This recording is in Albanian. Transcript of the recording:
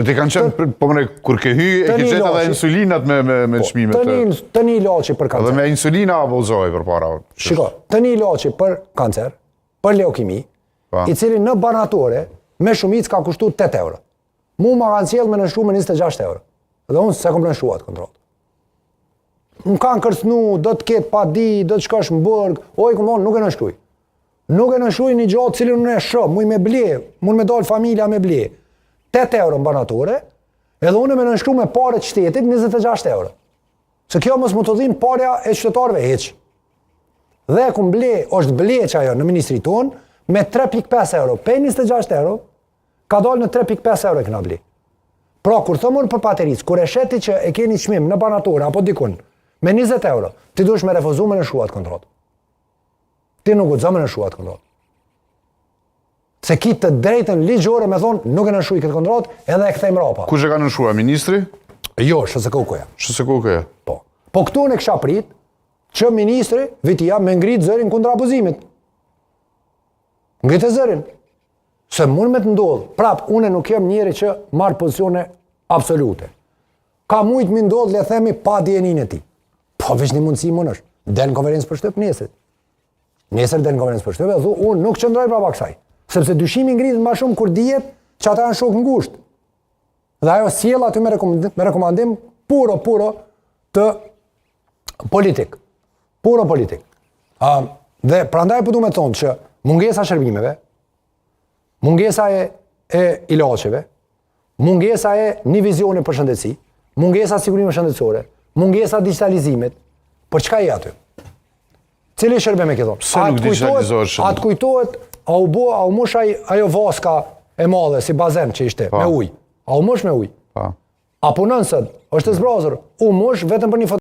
Ti kanë qenë, po mëne, kur ke hy, e ke qenë edhe insulinat me çmimet. Të një ilaçi për kancer. Edhe me insulina abuzoj për para. Shiko, të një ilaçi për kancer, për leukemi, i cili në banatore, me shumicë ka kushtu 8 euro. Mu ma kanë sjellë me nështru me 26 euro. Dhe unë se kom nështruat kontrolët. Më kanë kërcnu, do të ketë pa di, do të shkosh në burg, oj, këmë thonë, nuk e nështruj. Nuk e nështruj një gjatë cilin unë e shumë, muj me ble, mund me dalë familja me ble. 8 euro në banatore, edhe unë me nështru me pare të shtetit 26 euro. Se kjo mos më të dhinë parja e qytetarëve heq. Dhe ku ble, është bleq ajo në ministri tonë, me 3.5 euro. Pe 26 euro, ka dalë në 3.5 euro e këna ble. Pra, kur thëmën për paterisë, kur e sheti që e keni çmim në banatore, apo dikun, me 20 euro, ti dush me refuzu me nështruat kontrot. Ti nuk u të zë me nështruat kontrot. Se ki të drejtën ligjore me thonë, nuk e nështruj këtë kontrot, edhe e këthejmë rapa. Kush e ka nështrua, ministri? Jo, SSK-ja. SSK-ja. Po këtu në kësha prit, që ministri, vitia, me ngritë zërin kundra abuzimit. Ngritë zërin. Se mund me të ndodhë, prap, une nuk jem njeri që marë pozicione absolute. Ka mujtë mi ndodhë, le themi, pa djenin e ti. Po, veç një mundësi mund është. Den konferencë për shtëp nesër. Nesër den konferencë për shtëp, dhe unë nuk qëndroj prapa kësaj. Sepse dyshimi ngritë ma shumë kur dijet që ata janë shok ngusht. Dhe ajo sjell aty me rekomandim puro të politik. Puro politik. Dhe prandaj po du me thonë që mungesa shërbimeve, mungesa e ilaçeve, mungesa e një vizioni për shëndetësi, mungesa sigurime shëndetësore, mungesa digitalizimit, për çka i aty? Cili shërbim e ke thonë? Se nuk digitalizohet shëndet? Atë kujtohet, a u mush ajo vaska e madhe, si bazen që ishte, me ujë. A u mush me ujë? A punën sët, është të zbrazur, u mush vetëm për një